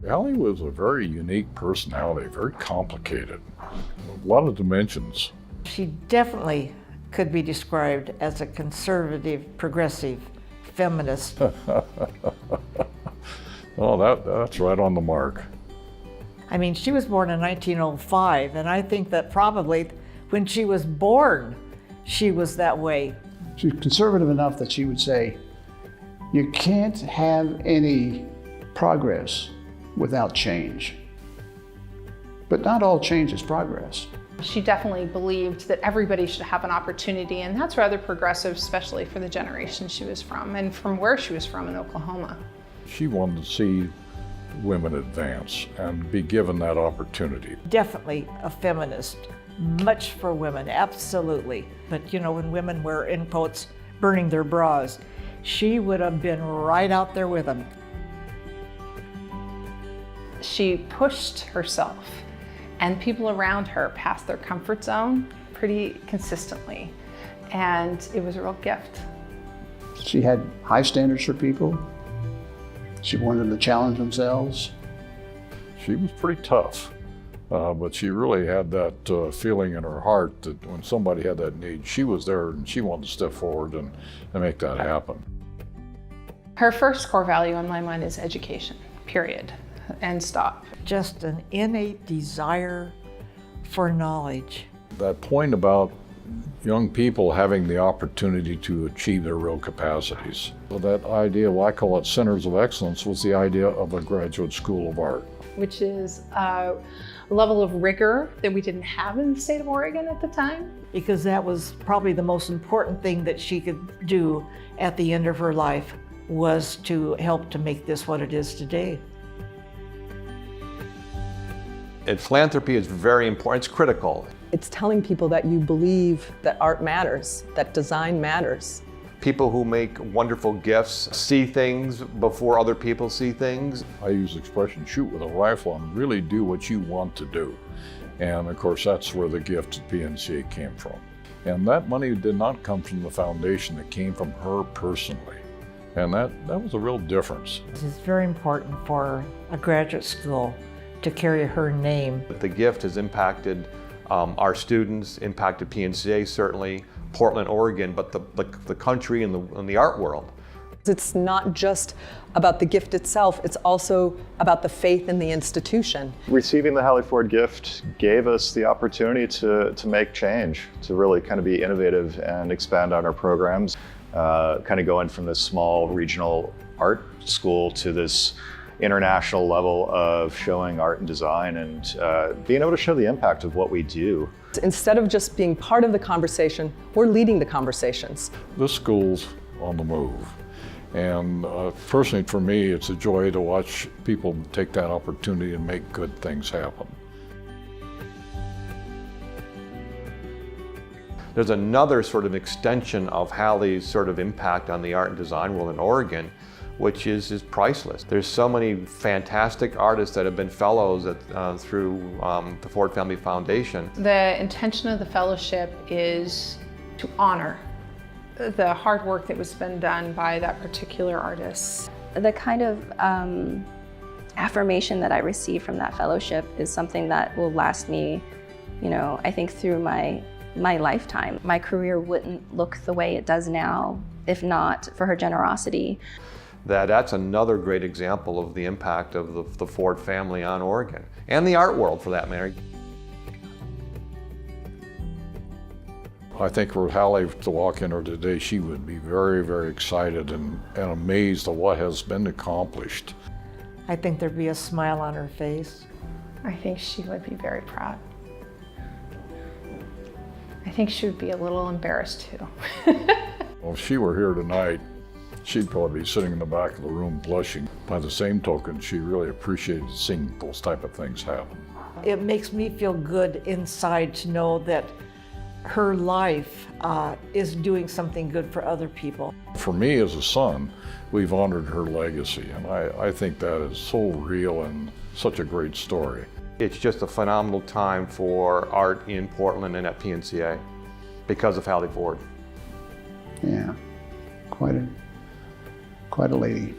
Hallie was a very unique personality, very complicated, a lot of dimensions. She definitely could be described as a conservative, progressive, feminist. Oh, that's right on the mark. I mean, she was born in 1905, and I think that probably when she was born, she was that way. She's conservative enough that she would say, you can't have any progress without change. But not all change is progress. She definitely believed that everybody should have an opportunity, and that's rather progressive, especially for the generation she was from and from where she was from in Oklahoma. She wanted to see women advance and be given that opportunity. Definitely a feminist, much for women, absolutely. But you know, when women were, in quotes, burning their bras, she would have been right out there with them. She pushed herself and people around her past their comfort zone pretty consistently, and it was a real gift. She had high standards for people. She wanted them to challenge themselves. She was pretty tough, but she really had that feeling in her heart that when somebody had that need, she was there and she wanted to step forward and make that happen. Her first core value on my mind is education, period, and stop. Just an innate desire for knowledge. That point about young people having the opportunity to achieve their real capacities. So that idea, well, I call it centers of excellence, was the idea of a graduate school of art. Which is a level of rigor that we didn't have in the state of Oregon at the time. Because that was probably the most important thing that she could do at the end of her life, was to help to make this what it is today. And philanthropy is very important, it's critical. It's telling people that you believe that art matters, that design matters. People who make wonderful gifts see things before other people see things. I use the expression, shoot with a rifle and really do what you want to do. And of course, that's where the gift at PNCA came from. And that money did not come from the foundation, it came from her personally. And that was a real difference. It's very important for a graduate school to carry her name. The gift has impacted our students, impacted PNCA certainly, Portland, Oregon, but the country and the art world. It's not just about the gift itself, it's also about the faith in the institution. Receiving the Hallie Ford gift gave us the opportunity to make change, to really kind of be innovative and expand on our programs, kind of going from this small regional art school to this international level of showing art and design and being able to show the impact of what we do. Instead of just being part of the conversation, we're leading the conversations. This school's on the move. And personally for me, it's a joy to watch people take that opportunity and make good things happen. There's another sort of extension of Hallie's sort of impact on the art and design world in Oregon, which is priceless. There's so many fantastic artists that have been fellows through the Ford Family Foundation. The intention of the fellowship is to honor the hard work that was been done by that particular artist. The kind of affirmation that I received from that fellowship is something that will last me, I think through my lifetime. My career wouldn't look the way it does now if not for her generosity. That's another great example of the impact of the Ford family on Oregon, and the art world for that matter. I think for Hallie to walk in here today, she would be very, very excited and amazed at what has been accomplished. I think there'd be a smile on her face. I think she would be very proud. I think she would be a little embarrassed too. Well, if she were here tonight, she'd probably be sitting in the back of the room blushing. By the same token, she really appreciated seeing those type of things happen. It makes me feel good inside to know that her life is doing something good for other people. For me as a son, we've honored her legacy, and I think that is so real and such a great story. It's just a phenomenal time for art in Portland and at PNCA because of Hallie Ford. Yeah, quite a lady.